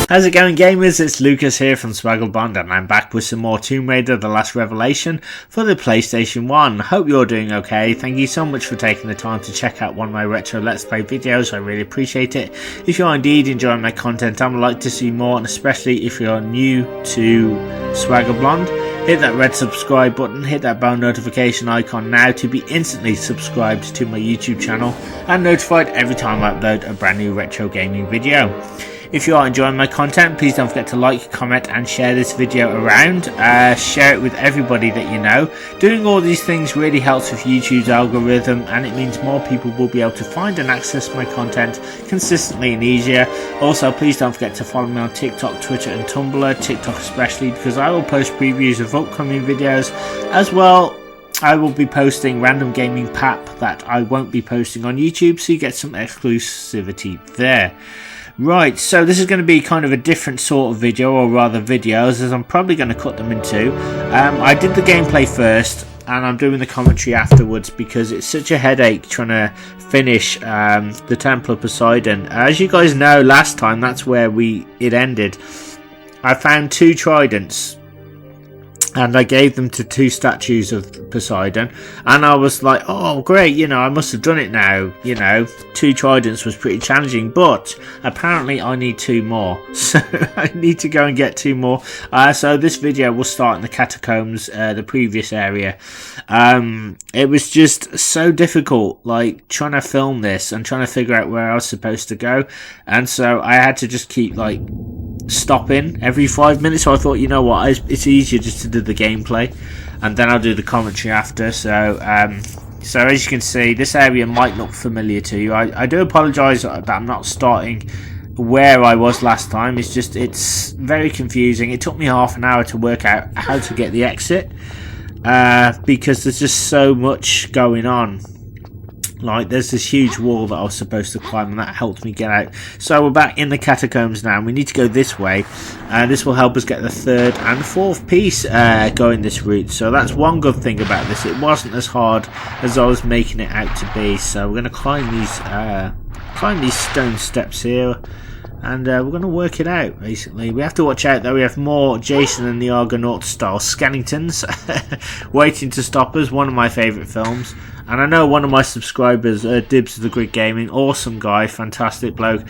How's it going, gamers? It's Lucas here from Swagglebond, and I'm back with some more Tomb Raider The Last Revelation for the PlayStation 1. Hope you're doing okay. Thank you so much for taking the time to check out one of my retro Let's Play videos. I really appreciate it. If you are indeed enjoying my content and would like to see more, and especially if you're new to Swagglebond, hit that red subscribe button, hit that bell notification icon now to be instantly subscribed to my YouTube channel and notified every time I upload a brand new retro gaming video. If you are enjoying my content, please don't forget to like, comment and share this video around. Share it with everybody that you know. Doing all these things really helps with YouTube's algorithm, and it means more people will be able to find and access my content consistently and easier. Also, please don't forget to follow me on TikTok, Twitter and Tumblr, TikTok especially, because I will post previews of upcoming videos. As well, I will be posting random gaming pap that I won't be posting on YouTube, so you get some exclusivity there. Right, so this is going to be kind of a different sort of video, or rather videos, as I'm probably going to cut them in two. I did the gameplay first, and I'm doing the commentary afterwards because it's such a headache trying to finish the Temple of Poseidon. As you guys know, last time, that's where it ended. I found 2 tridents, and I gave them to 2 statues of Poseidon, and I was like, oh great, you know, I must have done it now. You know, 2 tridents was pretty challenging, but apparently I need 2 more, so I need to go and get 2 more. So this video will start in the Catacombs, the previous area. It was just so difficult, like trying to film this and trying to figure out where I was supposed to go, and so I had to just keep like stopping every 5 minutes. So I thought, you know what, it's easier just to do the gameplay and then I'll do the commentary after. So so as you can see, this area might look familiar to you. I do apologise that I'm not starting where I was last time. It's very confusing. It took me half an hour to work out how to get the exit because there's just so much going on. Like, there's this huge wall that I was supposed to climb, and that helped me get out. So we're back in the Catacombs now, and we need to go this way. This will help us get the 3rd and 4th piece going this route. So that's one good thing about this. It wasn't as hard as I was making it out to be. So we're going to climb these stone steps here, and we're going to work it out, basically. We have to watch out, though. We have more Jason and the Argonaut-style Skellingtons waiting to stop us. One of my favourite films. And I know one of my subscribers, Dibs of the Grid Gaming, awesome guy, fantastic bloke,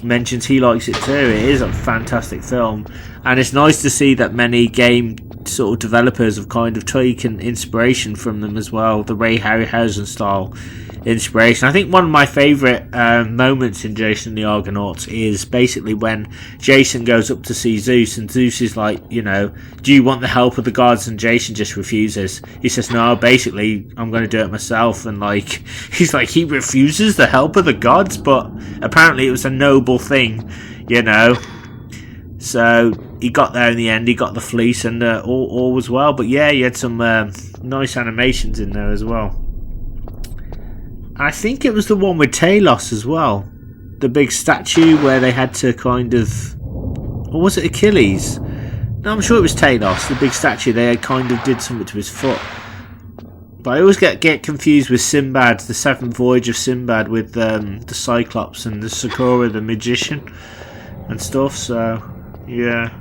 mentions he likes it too. It is a fantastic film, and it's nice to see that many game sort of developers have kind of taken inspiration from them as well, the Ray Harryhausen style inspiration. I think one of my favourite moments in Jason and the Argonauts is basically when Jason goes up to see Zeus, and Zeus is like, you know, do you want the help of the gods? And Jason just refuses. He says, no, basically I'm going to do it myself. And like, he's like, he refuses the help of the gods, but apparently it was a noble thing, you know. So he got there in the end, he got the fleece, and all was well. But yeah, he had some nice animations in there as well. I think it was the one with Talos as well. The big statue where they had to kind of... Or was it Achilles? No, I'm sure it was Talos, the big statue. They kind of did something to his foot. But I always get confused with Sinbad, the 7th voyage of Sinbad, with the Cyclops and the Sakura, the magician, and stuff. So, yeah.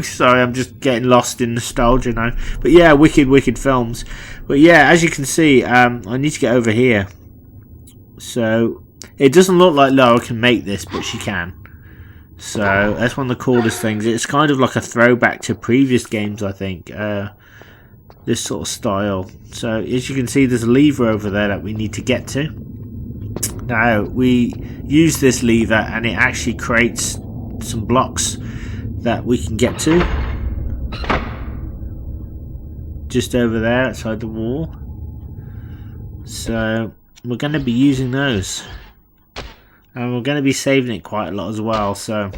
Sorry, I'm just getting lost in nostalgia now. But yeah, wicked films. But yeah, as you can see, I need to get over here. So it doesn't look like Laura can make this, but she can. So that's one of the coolest things. It's kind of like a throwback to previous games, I think, this sort of style. So as you can see, there's a lever over there that we need to get to. Now we use this lever and it actually creates some blocks that we can get to just over there outside the wall. So we're going to be using those, and we're going to be saving it quite a lot as well, so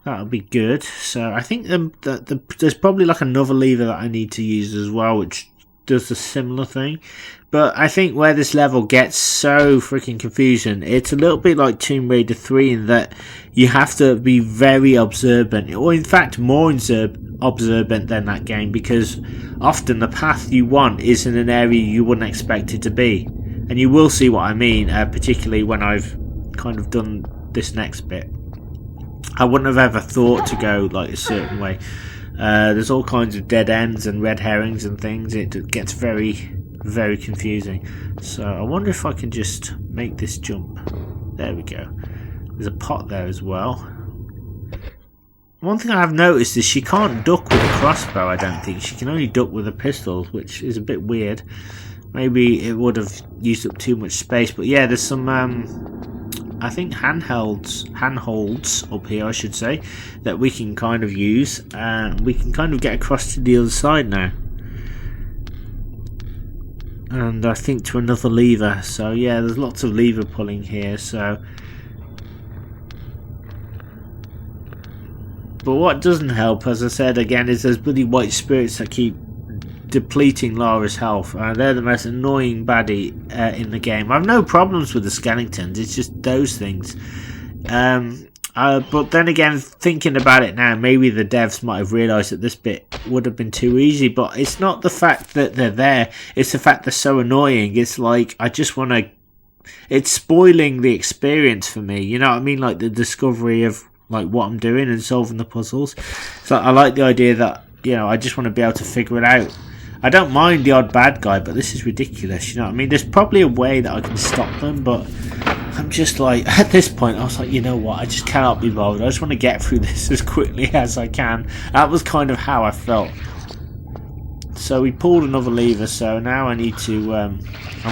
that'll be good. So I think there's probably like another lever that I need to use as well, which does a similar thing. But I think where this level gets so freaking confusing, it's a little bit like Tomb Raider 3 in that you have to be very observant, or in fact more observant than that game, because often the path you want is in an area you wouldn't expect it to be. And you will see what I mean, particularly when I've kind of done this next bit. I wouldn't have ever thought to go like a certain way. There's all kinds of dead ends and red herrings and things. It gets very, very confusing. So I wonder if I can just make this jump. There we go. There's a pot there as well. One thing I've noticed is she can't duck with a crossbow, I don't think. She can only duck with a pistol, which is a bit weird. Maybe it would have used up too much space. But yeah, there's some, I think, handholds up here, I should say, that we can kind of use. We can kind of get across to the other side now. And I think to another lever. So yeah, there's lots of lever pulling here. So, but what doesn't help, as I said again, is those bloody white spirits that keep depleting Lara's health. They're the most annoying baddie in the game. I have no problems with the skeletons, it's just those things. But then again, thinking about it now, maybe the devs might have realised that this bit would have been too easy, but it's not the fact that they're there, it's the fact they're so annoying. It's like, I just want to... It's spoiling the experience for me, you know what I mean? Like the discovery of like what I'm doing and solving the puzzles. So I like the idea that, you know, I just want to be able to figure it out. I don't mind the odd bad guy, but this is ridiculous, you know what I mean? There's probably a way that I can stop them, but I'm just like, at this point, I was like, you know what, I just cannot be bothered. I just want to get through this as quickly as I can. That was kind of how I felt. So we pulled another lever, so now I need to, I'm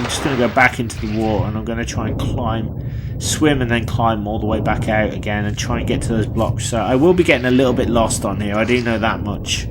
just going to go back into the water, and I'm going to try and swim and then climb all the way back out again and try and get to those blocks. So I will be getting a little bit lost on here, I do know that much.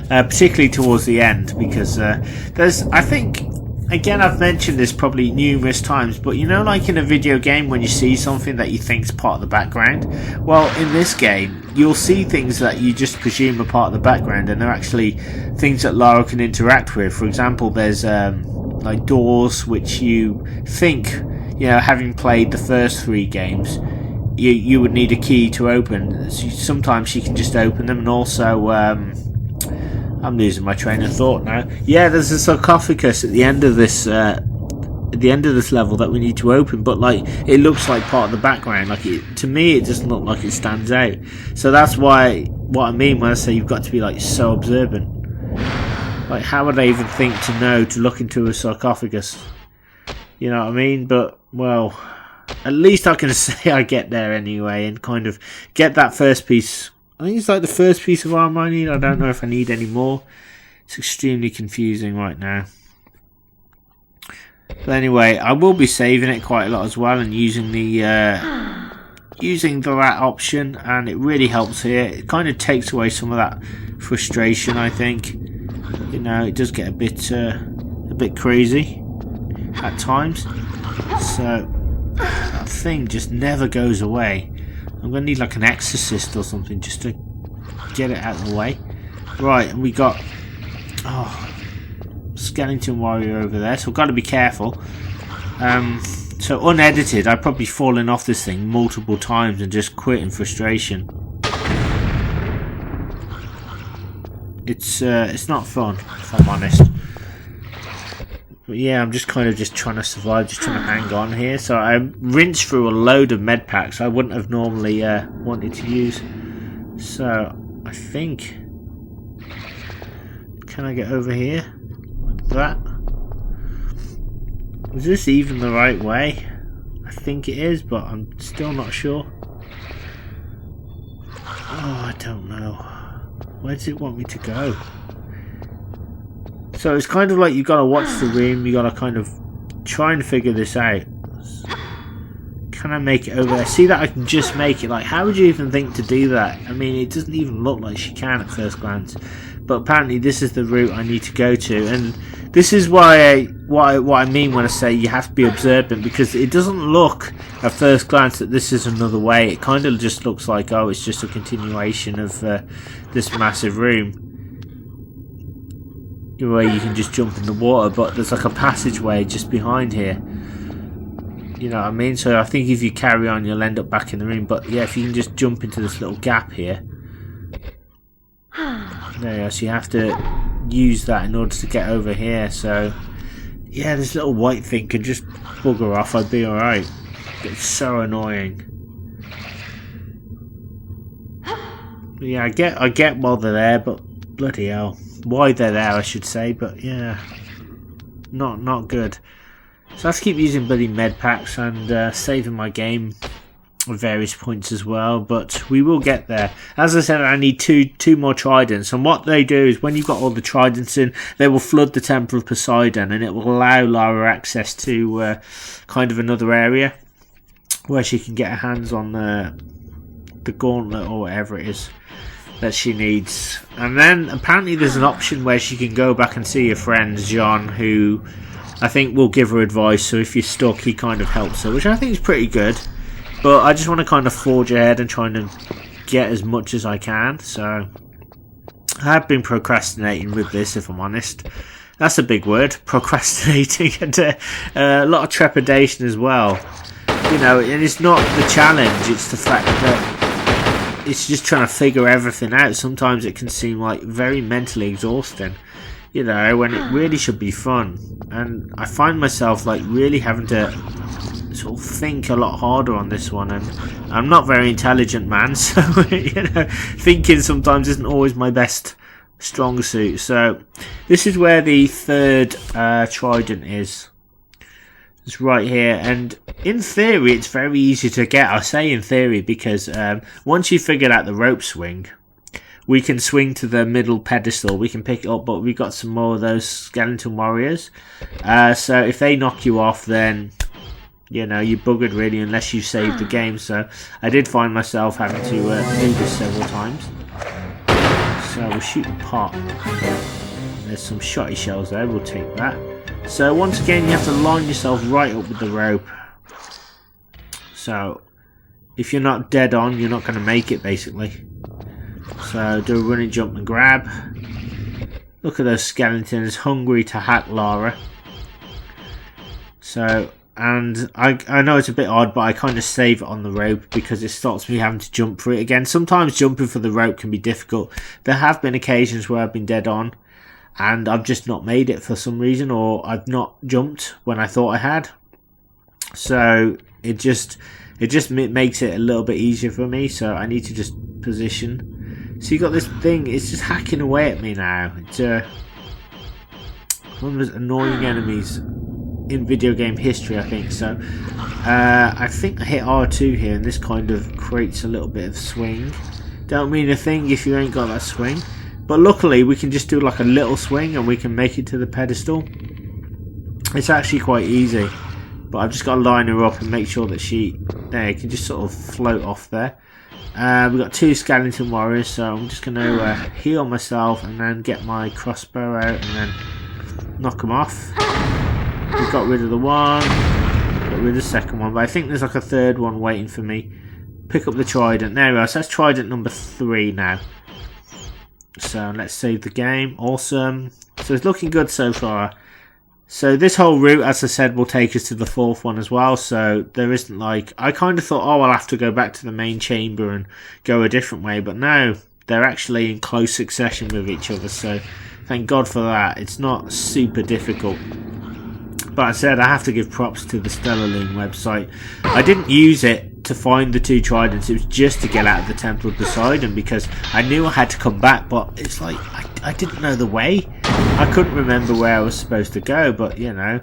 Particularly towards the end, because there's, I think, again, I've mentioned this probably numerous times, but you know, like in a video game when you see something that you think's part of the background, well, in this game you'll see things that you just presume are part of the background, and they're actually things that Lara can interact with. For example, there's like doors which you think, you know, having played the first 3 games, you would need a key to open. So sometimes she can just open them, and also I'm losing my train of thought now. Yeah, there's a sarcophagus at the end of this level that we need to open, but like it looks like part of the background. Like to me, it doesn't look like it stands out. So that's why what I mean when I say you've got to be like so observant. Like, how would I even think to know to look into a sarcophagus? You know what I mean? But well, at least I can say I get there anyway and kind of get that first piece. I think it's like the first piece of armor I need. I don't know if I need any more. It's extremely confusing right now. But anyway, I will be saving it quite a lot as well and using the rat option, and it really helps here. It kind of takes away some of that frustration, I think. You know, it does get a bit crazy at times. So that thing just never goes away. I'm going to need like an exorcist or something just to get it out of the way. Right, and we got skeleton warrior over there, so I've got to be careful. So unedited, I've probably fallen off this thing multiple times and just quit in frustration. It's not fun, if I'm honest. But yeah, I'm just kind of just trying to survive, just trying to hang on here. So I rinsed through a load of med packs I wouldn't have normally wanted to use. So I think, can I get over here like that? Is this even the right way? I think it is, but I'm still not sure. Oh, I don't know. Where does it want me to go? So it's kind of like you've got to watch the room, you've got to kind of try and figure this out. Can I make it over there? See that I can just make it. Like, how would you even think to do that? I mean, it doesn't even look like she can at first glance. But apparently this is the route I need to go to. And this is why what I mean when I say you have to be observant, because it doesn't look at first glance that this is another way. It kind of just looks like, oh, it's just a continuation of this massive room where you can just jump in the water, but there's like a passageway just behind here. You know what I mean? So I think if you carry on, you'll end up back in the room. But yeah, if you can just jump into this little gap here. There you go. So you have to use that in order to get over here. So yeah, this little white thing can just bugger off. I'd be alright. It's so annoying. Yeah, I get while they're there, but bloody hell, why they're there, I should say. But yeah, not good. So I have to keep using bloody med packs and saving my game at various points as well. But we will get there. As I said, I need two more tridents, and what they do is when you've got all the tridents in, they will flood the Temple of Poseidon, and it will allow Lara access to kind of another area where she can get her hands on the gauntlet or whatever it is that she needs. And then apparently there's an option where she can go back and see her friend John, who I think will give her advice. So if you're stuck, he kind of helps her, which I think is pretty good. But I just want to kind of forge ahead and try and get as much as I can. So I have been procrastinating with this, if I'm honest. That's a big word, procrastinating, and a lot of trepidation as well. You know, and it's not the challenge, it's the fact that it's just trying to figure everything out. Sometimes it can seem like very mentally exhausting, you know, when it really should be fun. And I find myself like really having to sort of think a lot harder on this one, and I'm not very intelligent, man, so you know, thinking sometimes isn't always my best strong suit. So this is where the third trident is. It's right here, and in theory it's very easy to get. I say in theory because once you've figured out the rope swing, we can swing to the middle pedestal, we can pick it up, but we've got some more of those skeleton warriors. So if they knock you off, then you know, you're buggered really, unless you save the game. So I did find myself having to do this several times. So we'll shoot the pot. There's some shotty shells there, we'll take that. So once again, you have to line yourself right up with the rope. So if you're not dead on, you're not going to make it, basically. So do a running jump and grab. Look at those skeletons, hungry to hack Lara. So, and I know it's a bit odd, but I kind of save it on the rope because it stops me having to jump for it again. Sometimes jumping for the rope can be difficult. There have been occasions where I've been dead on and I've just not made it for some reason, or I've not jumped when I thought I had. So it just makes it a little bit easier for me. So I need to just position. So you got this thing, it's just hacking away at me now. It's one of those annoying enemies in video game history, I think. So I think I hit R2 here, and this kind of creates a little bit of swing. Don't mean a thing if you ain't got that swing. But luckily we can just do like a little swing and we can make it to the pedestal. It's actually quite easy. But I've just got to line her up and make sure that she, there, you can just sort of float off there. We've got two skeleton warriors, so I'm just going to heal myself and then get my crossbow out and then knock them off. We've got rid of the one, got rid of the second one, but I think there's like a third one waiting for me. Pick up the trident. There we are, so that's trident number 3 now. So let's save the game. Awesome. So it's looking good so far. So this whole route, as I said, will take us to the 4th one as well. So there isn't like, I kind of thought, oh, I'll have to go back to the main chamber and go a different way. But no, they're actually in close succession with each other. So thank God for that. It's not super difficult. But I said I have to give props to the Stellarloon website. I didn't use it to find the 2 tridents. It was just to get out of the Temple of Poseidon because I knew I had to come back. But it's like I didn't know the way. I couldn't remember where I was supposed to go. But you know,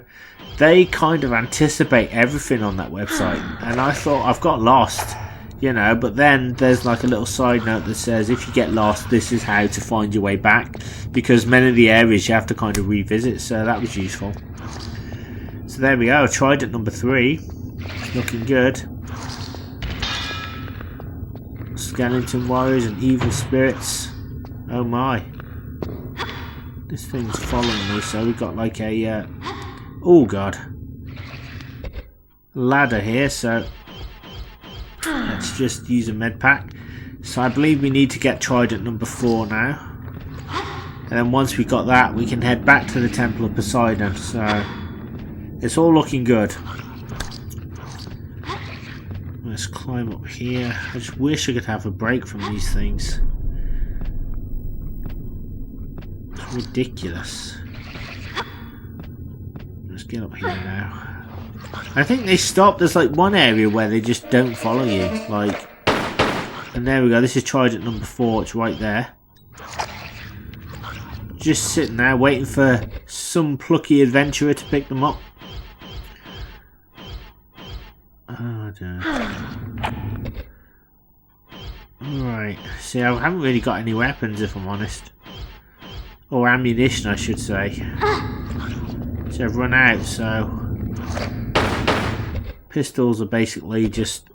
they kind of anticipate everything on that website. And I thought I've got lost. You know, but then there's like a little side note that says if you get lost, this is how to find your way back. Because many of the areas you have to kind of revisit. So that was useful. So there we go, trident number 3, looking good. Skeleton warriors and evil spirits. Oh my. This thing's following me, so we've got like a, oh god. Ladder here, so let's just use a med pack. So I believe we need to get trident number 4 now. And then once we got that, we can head back to the Temple of Poseidon, so it's all looking good. Let's climb up here. I just wish I could have a break from these things. It's ridiculous. Let's get up here now. I think they stop. There's like one area where they just don't follow you. Like, and there we go. This is trident number 4. It's right there. Just sitting there waiting for some plucky adventurer to pick them up. Oh, dear. Right. See, I haven't really got any weapons, if I'm honest. Or ammunition, I should say. So I've run out, so... Pistols are basically just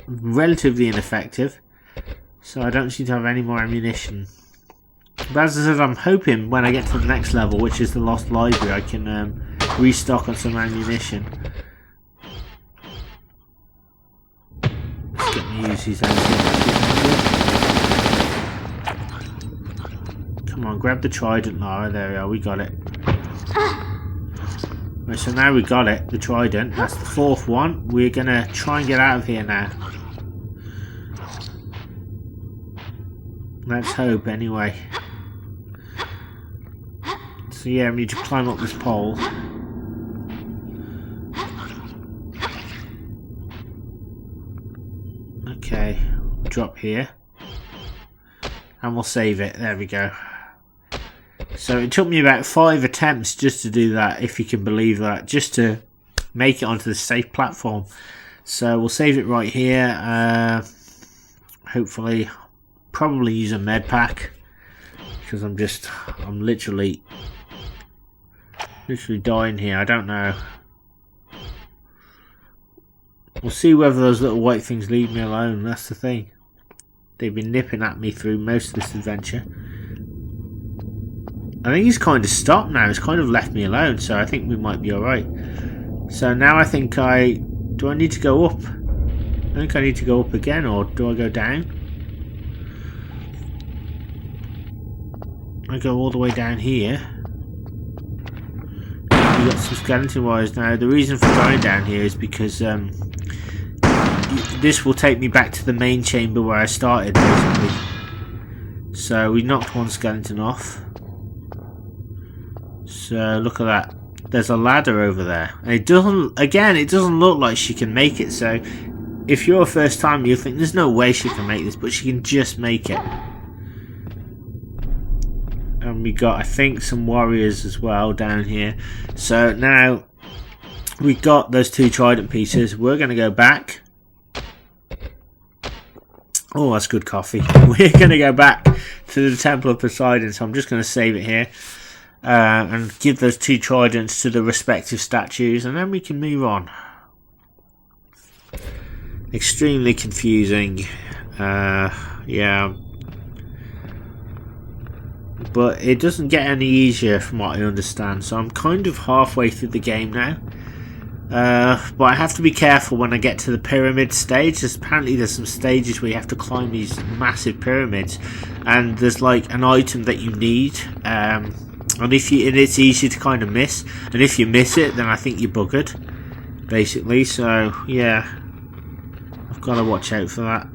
relatively ineffective. So I don't seem to have any more ammunition. But as I said, I'm hoping when I get to the next level, which is the Lost Library, I can restock on some ammunition. Let's get me use these ammunition. Come on, grab the trident, Lara. There we are, we got it. Right, so now we got it, the trident. That's the 4th one. We're gonna try and get out of here now. Let's hope, anyway. So yeah, we need to climb up this pole. Okay, drop here. And we'll save it. There we go. So it took me about 5 attempts just to do that, if you can believe that, just to make it onto the safe platform. So we'll save it right here. Hopefully, probably use a med pack, because I'm literally dying here. I don't know. We'll see whether those little white things leave me alone. That's the thing. They've been nipping at me through most of this adventure. I think he's kind of stopped now. He's kind of left me alone, so I think we might be alright. So now I think do I need to go up? I think I need to go up again, or do I go down? I go all the way down here. We got some skeleton wires now. The reason for going down here is because this will take me back to the main chamber where I started, basically. So we knocked one skeleton off. So look at that. There's a ladder over there. And it doesn't look like she can make it. So if you're a first time, you think there's no way she can make this, but she can just make it. And we got, I think, some warriors as well down here. So now we got those 2 trident pieces. We're going to go back. Oh, that's good coffee. We're going to go back to the Temple of Poseidon. So I'm just going to save it here. And give those 2 tridents to the respective statues. And then we can move on. Extremely confusing. Yeah. But it doesn't get any easier from what I understand, so I'm kind of halfway through the game now. But I have to be careful when I get to the pyramid stage. Apparently there's some stages where you have to climb these massive pyramids, and there's like an item that you need, and it's easy to kind of miss, and if you miss it then I think you're buggered, basically. So yeah, I've got to watch out for that.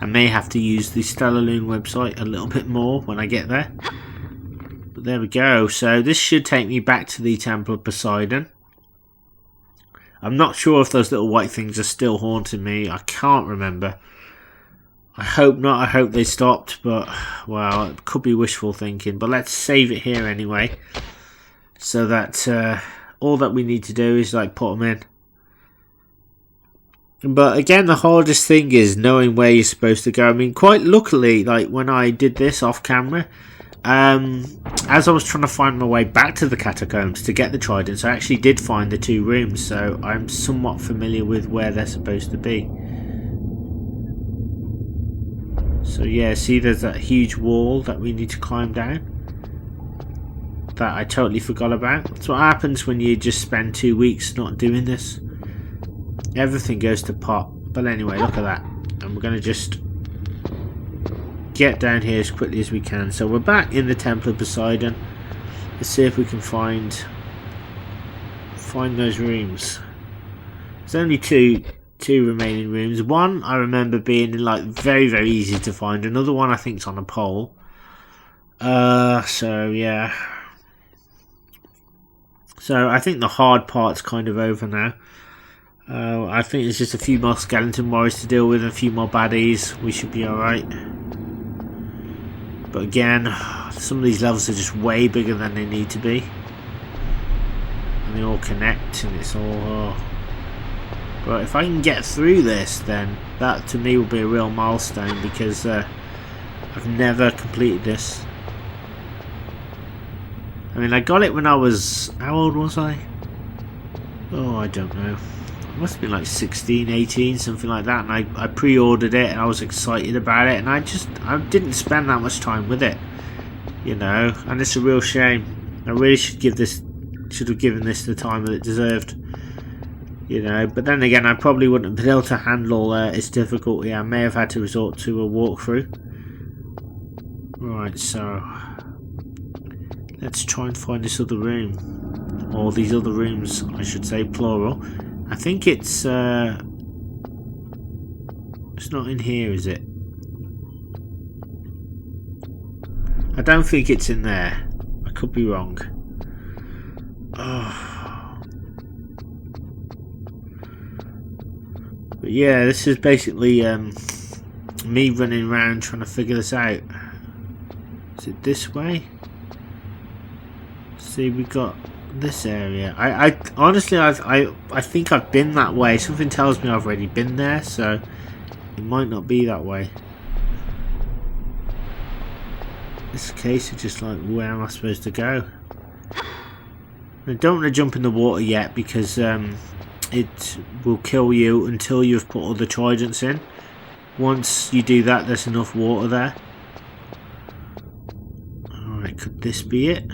I may have to use the Stellar Loon website a little bit more when I get there. But there we go. So this should take me back to the Temple of Poseidon. I'm not sure if those little white things are still haunting me. I can't remember. I hope not. I hope they stopped. But, well, it could be wishful thinking. But let's save it here anyway. So that all that we need to do is like put them in. But again, the hardest thing is knowing where you're supposed to go. I mean, quite luckily, like when I did this off camera, as I was trying to find my way back to the catacombs to get the tridents, I actually did find the 2 rooms, so I'm somewhat familiar with where they're supposed to be. So yeah, see there's that huge wall that we need to climb down. That I totally forgot about. That's what happens when you just spend 2 weeks not doing this. Everything goes to pot. But anyway, look at that. And we're going to just get down here as quickly as we can. So we're back in the Temple of Poseidon. Let's see if we can find those rooms. There's only two remaining rooms. One I remember being like very, very easy to find. Another one I think is on a pole. So yeah. So I think the hard part's kind of over now. I think there's just a few more skeleton warriors to deal with and a few more baddies. We should be alright. But again, some of these levels are just way bigger than they need to be. And they all connect and it's all... But if I can get through this, then that to me will be a real milestone, because I've never completed this. I mean, I got it when I was... How old was I? Oh, I don't know. It must have been like 16, 18, something like that. And I pre-ordered it and I was excited about it. And I didn't spend that much time with it. You know, and it's a real shame. I really should have given this the time that it deserved. You know, but then again, I probably wouldn't have been able to handle its difficulty. I may have had to resort to a walkthrough. Right, so let's try and find this other room, or these other rooms, I should say, plural. I think it's not in here, is it? I don't think it's in there. I could be wrong. Oh. But yeah, this is basically me running around trying to figure this out. Is it this way? See, we got this area. I honestly, I think I've been that way. Something tells me I've already been there, so it might not be that way. This case is just like, where am I supposed to go? I don't want to jump in the water yet, because it will kill you until you've put all the tridents in. Once you do that, there's enough water there. Alright, could this be it?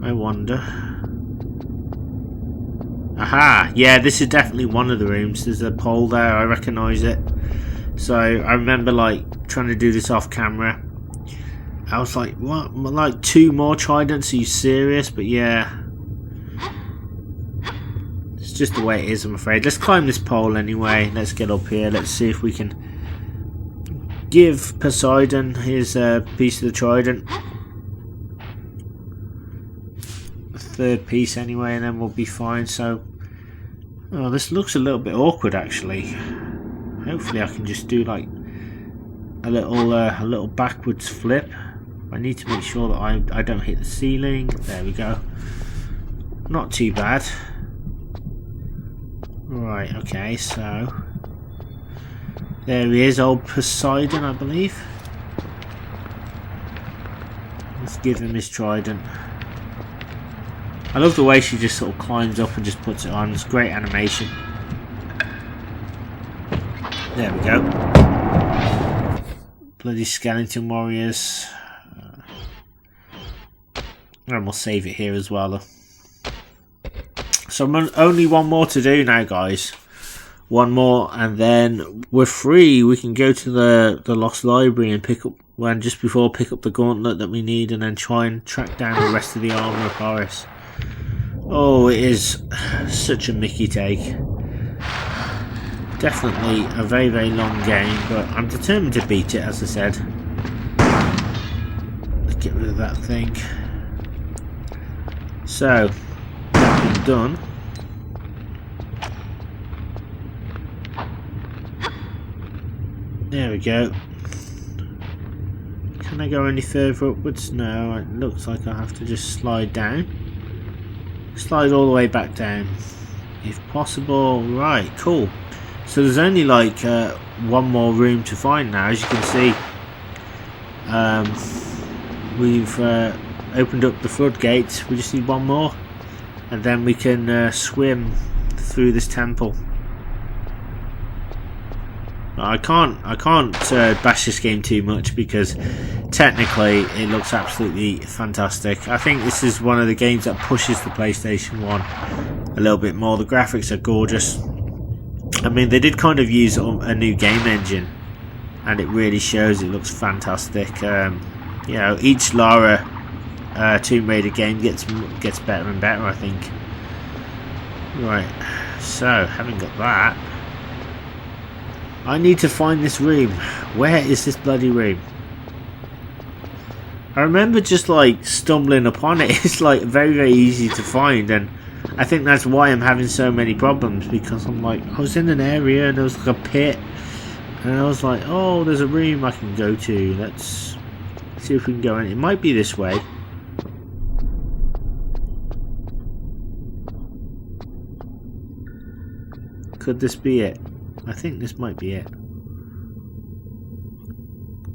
I wonder. Aha! Yeah, this is definitely one of the rooms. There's a pole there, I recognise it. So I remember like trying to do this off camera. I was like, what? Like 2 more tridents? Are you serious? But yeah. It's just the way it is, I'm afraid. Let's climb this pole anyway. Let's get up here. Let's see if we can give Poseidon his piece of the trident. A 3rd piece anyway, and then we'll be fine. So, oh, this looks a little bit awkward actually. Hopefully I can just do like a little backwards flip. I need to make sure that I don't hit the ceiling. There we go. Not too bad. Right, okay, so there he is, old Poseidon, I believe. Let's give him his trident. I love the way she just sort of climbs up and just puts it on. It's great animation. There we go. Bloody skeleton warriors. And we'll save it here as well though. So only one more to do now, guys. One more, and then we're free. We can go to the Lost Library and pick up the gauntlet that we need, and then try and track down the rest of the armor of Horus. Oh, it is such a Mickey take. Definitely a very, very long game, but I'm determined to beat it, as I said. Let's get rid of that thing. So, that being done, there we go. Can I go any further upwards? No, it looks like I have to just slide down. Slide all the way back down, if possible. Right, cool. So there's only like one more room to find now, as you can see. We've opened up the floodgates. We just need one more, and then we can swim through this temple. I can't bash this game too much, because technically it looks absolutely fantastic. I think this is one of the games that pushes the PlayStation 1 a little bit more. The graphics are gorgeous. I mean, they did kind of use a new game engine, and it really shows. It looks fantastic. You know, each Lara Tomb Raider game gets better and better, I think. Right, so having got that, I need to find this room. Where is this bloody room? I remember just like stumbling upon it. It's like very, very easy to find, and I think that's why I'm having so many problems, because I'm like, I was in an area and there was like a pit, and I was like, oh, there's a room I can go to. Let's see if we can go in. It might be this way. Could this be it? I think this might be it.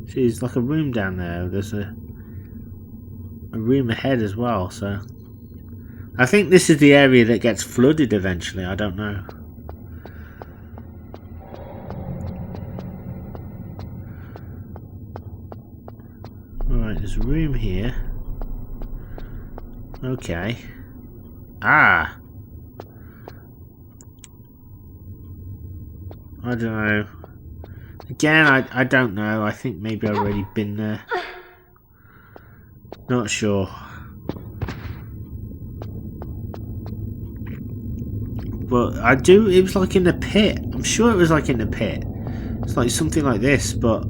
See, there's like a room down there. There's a room ahead as well, so I think this is the area that gets flooded eventually. I don't know. Alright, there's a room here. Okay. Ah! I don't know. Again, I don't know. I think maybe I've already been there. Not sure. But I do, it was like in the pit. I'm sure it was like in the pit. It's like something like this, but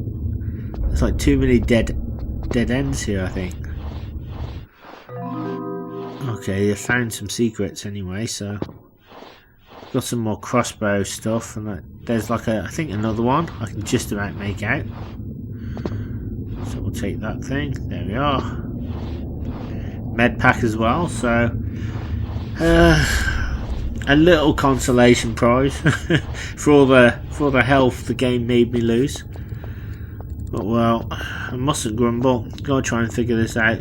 there's like too many dead ends here, I think. Okay, I found some secrets anyway, so got some more crossbow stuff, and there's like I think another one I can just about make out. So we'll take that thing. There we are. Med pack as well, so a little consolation prize for all the health the game made me lose. But well, I mustn't grumble. Gotta try and figure this out.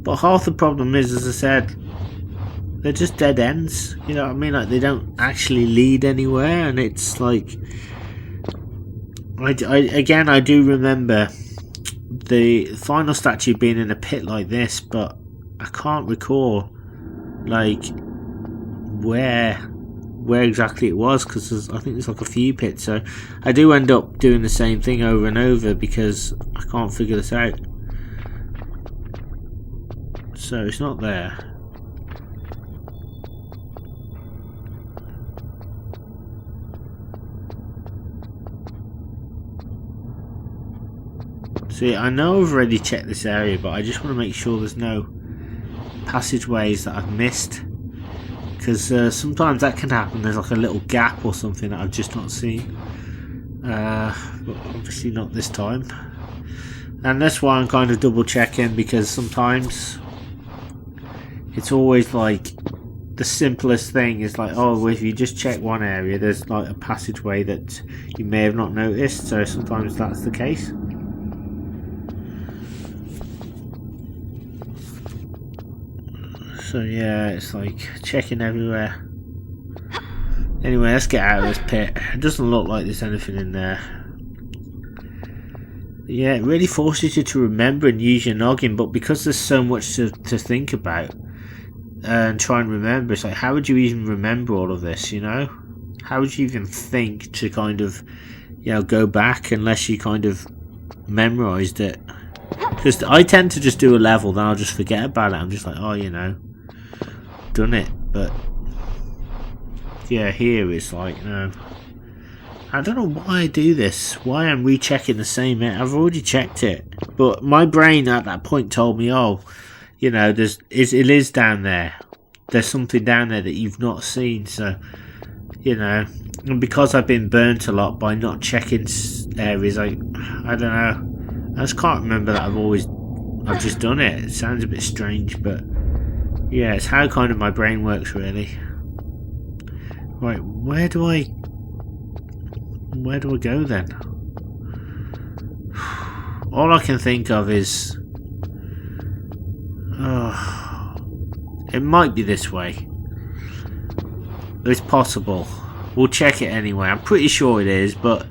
But half the problem is, as I said, they're just dead ends. You know what I mean? Like, they don't actually lead anywhere, and it's like, I do remember the final statue being in a pit like this, but I can't recall like where exactly it was, because I think there's like a few pits, so I do end up doing the same thing over and over because I can't figure this out. So it's not there. See, I know I've already checked this area, but I just want to make sure there's no passageways that I've missed, because sometimes that can happen. There's like a little gap or something that I've just not seen, but obviously not this time, and that's why I'm kind of double checking, because sometimes it's always like the simplest thing is like, oh, if you just check one area, there's like a passageway that you may have not noticed, so sometimes that's the case. So yeah, it's like checking everywhere. Anyway, let's get out of this pit. It doesn't look like there's anything in there. Yeah, it really forces you to remember and use your noggin, but because there's so much to think about and try and remember, it's like, how would you even remember all of this, you know? How would you even think to kind of, you know, go back unless you kind of memorised it? Because I tend to just do a level, then I'll just forget about it. I'm just like, oh, you know, done it. But yeah, here it's like, no, I don't know why I do this, why I'm rechecking the same bit. I've already checked it, but my brain at that point told me, oh, you know, it is down there, there's something down there that you've not seen. So, you know, and because I've been burnt a lot by not checking areas, I don't know, I just can't remember that I've just done it. It sounds a bit strange, but yeah, it's how kind of my brain works, really. Right, where do I go then? All I can think of is, it might be this way. It's possible. We'll check it anyway. I'm pretty sure it is, but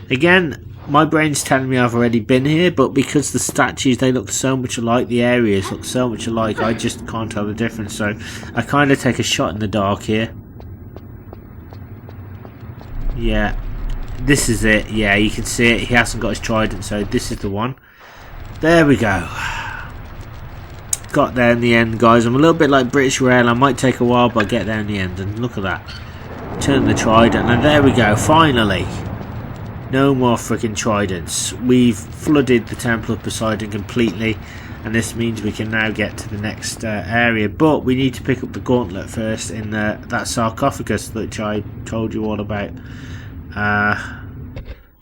again, my brain's telling me I've already been here, but because the statues, they look so much alike, the areas look so much alike, I just can't tell the difference. So I kind of take a shot in the dark here. Yeah, this is it. Yeah, you can see it. He hasn't got his trident, so this is the one. There we go. Got there in the end, guys. I'm a little bit like British Rail. I might take a while, but I get there in the end. And look at that. Turn the trident, and there we go. Finally. No more freaking tridents. We've flooded the Temple of Poseidon completely, and this means we can now get to the next area. But we need to pick up the gauntlet first in that sarcophagus which I told you all about.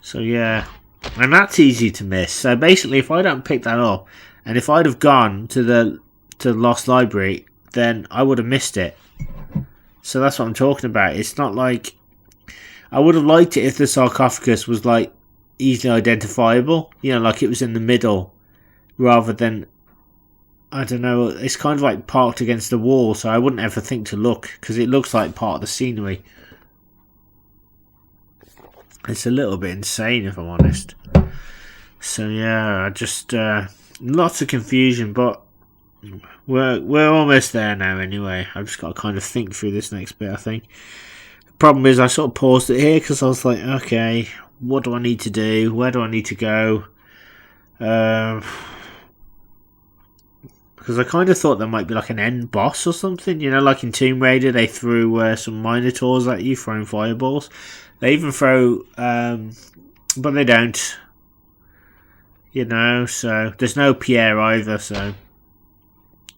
So yeah, and that's easy to miss. So basically, if I don't pick that up, and if I'd have gone to the Lost Library, then I would have missed it. So that's what I'm talking about. It's not like... I would have liked it if the sarcophagus was like easily identifiable, you know, like it was in the middle, rather than, I don't know, it's kind of like parked against the wall, so I wouldn't ever think to look, because it looks like part of the scenery. It's a little bit insane, if I'm honest. So yeah, just lots of confusion, but we're almost there now anyway. I've just got to kind of think through this next bit, I think. Problem is, I sort of paused it here because I was like, okay, what do I need to do? Where do I need to go? Because I kind of thought there might be like an end boss or something, you know, like in Tomb Raider, they threw some minotaurs at you, throwing fireballs. They even throw, but they don't, you know, so there's no Pierre either, so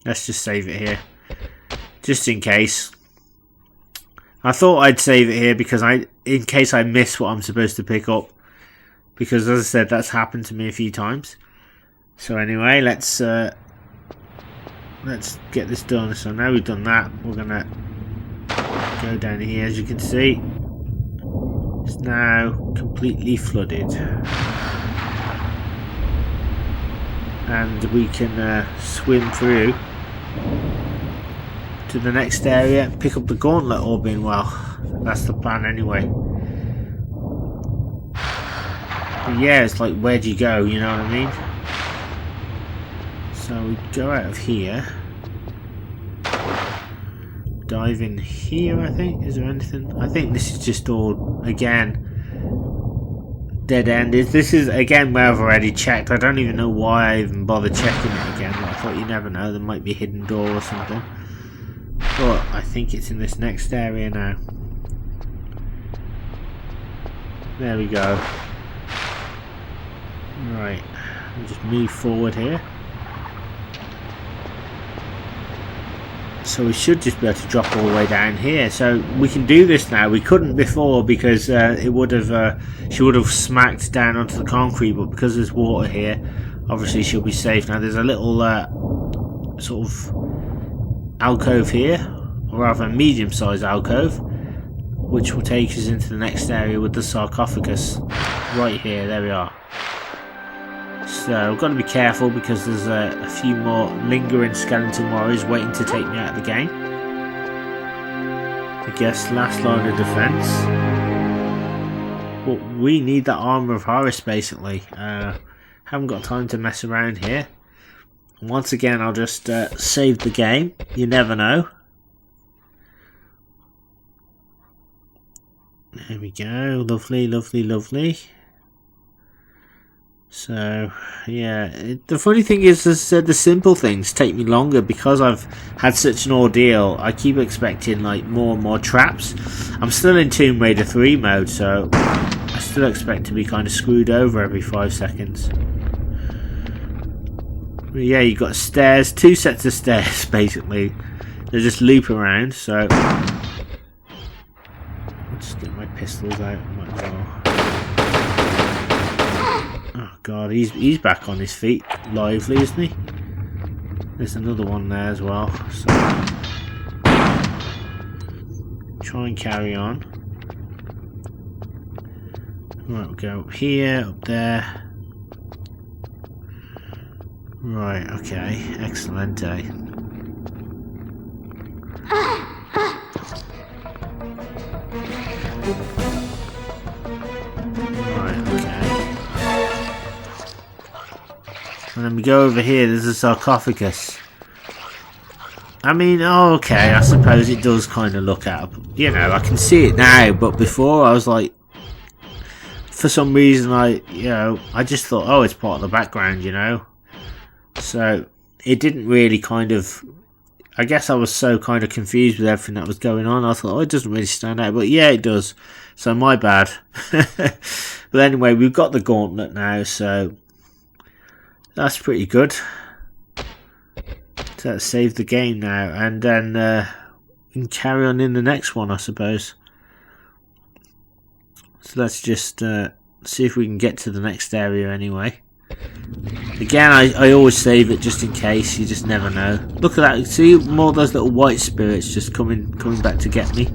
let's just save it here, just in case. I thought I'd save it here because in case I miss what I'm supposed to pick up, because as I said, that's happened to me a few times. So anyway, let's get this done. So now we've done that, we're gonna go down here. As you can see, it's now completely flooded, and we can swim through to the next area, pick up the gauntlet, all being well. That's the plan anyway. But yeah, it's like, where do you go, you know what I mean? So we go out of here, dive in here, I think. Is there anything? I think this is just all, again, dead end. This is, again, where I've already checked. I don't even know why I even bothered checking it again. But I thought, you never know, there might be a hidden door or something. But I think it's in this next area now. There we go. Right, we'll just move forward here. So we should just be able to drop all the way down here. So we can do this now. We couldn't before because it would have she would have smacked down onto the concrete, but because there's water here, obviously she'll be safe. Now there's a little sort of alcove here, or rather a medium-sized alcove, which will take us into the next area with the sarcophagus right here. There we are. So I've got to be careful because there's a few more lingering skeleton warriors waiting to take me out of the game. I guess last line of defense. Well, we need that armor of Horus basically. Haven't got time to mess around here. Once again, I'll just save the game. You never know. There we go. Lovely, lovely, lovely. So, yeah. The funny thing is, as I said, the simple things take me longer because I've had such an ordeal. I keep expecting like more and more traps. I'm still in Tomb Raider 3 mode, so I still expect to be kind of screwed over every 5 seconds. But yeah, you've got stairs, 2 sets of stairs basically. They just loop around, so I'll just get my pistols out. Might as well. Oh god, he's back on his feet, lively, isn't he? There's another one there as well. So try and carry on. Right, we'll go up here, up there. Right, okay, excellent. And then we go over here, there's a sarcophagus. I mean, oh, okay, I suppose it does kind of look at, you know, I can see it now, but before I was like, for some reason I just thought, oh, it's part of the background, you know. So, it didn't really kind of, I guess I was so kind of confused with everything that was going on, I thought, oh, it doesn't really stand out, but yeah, it does. So my bad. But anyway, we've got the gauntlet now, so that's pretty good. So let's save the game now, and then we can carry on in the next one, I suppose. So let's just see if we can get to the next area anyway. Again, I always save it just in case. You just never know. Look at that. See more of those little white spirits just coming back to get me.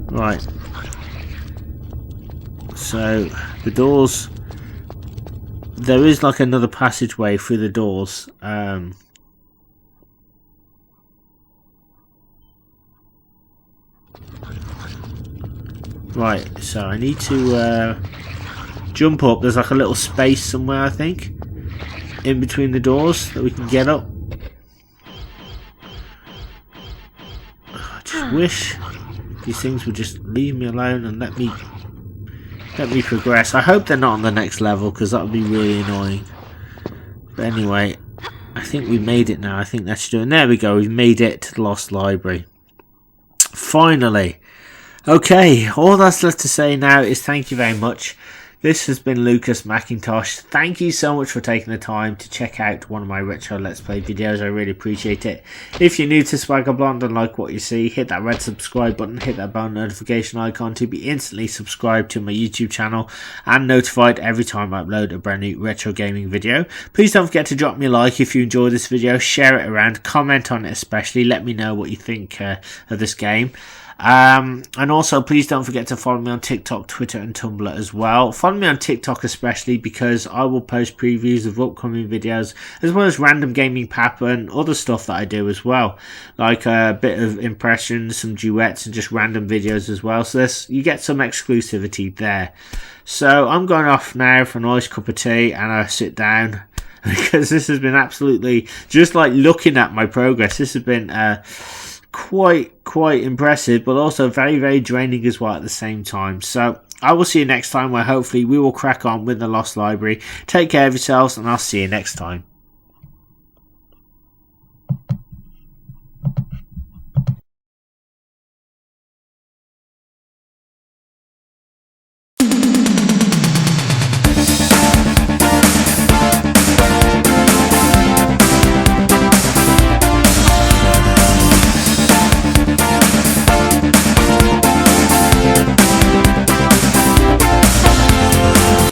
Right. So the doors. There is like another passageway through the doors. Right. So I need to jump up. There's like a little space somewhere, I think, in between the doors that we can get up. I just wish these things would just leave me alone and let me progress. I hope they're not on the next level, because that would be really annoying. But anyway, I think we made it now. I think that's doing. There we go. We've made it to the Lost Library. Finally. Okay, all that's left to say now is thank you very much. This has been Lucas Macintosh. Thank you so much for taking the time to check out one of my retro Let's Play videos. I really appreciate it. If you're new to Swagger Blonde and like what you see, hit that red subscribe button, hit that bell notification icon to be instantly subscribed to my YouTube channel and notified every time I upload a brand new retro gaming video. Please don't forget to drop me a like if you enjoyed this video, share it around, comment on it especially, let me know what you think of this game. And also please don't forget to follow me on TikTok, Twitter and Tumblr as well. Follow me on TikTok especially because I will post previews of upcoming videos as well as random gaming pap and other stuff that I do as well, like a bit of impressions, some duets and just random videos as well. So you get some exclusivity there. So I'm going off now for a nice cup of tea and I sit down because this has been absolutely, just like looking at my progress, this has been quite impressive, but also very draining as well at the same time. So I will see you next time, where hopefully we will crack on with the Lost Library. Take care of yourselves and I'll see you next time.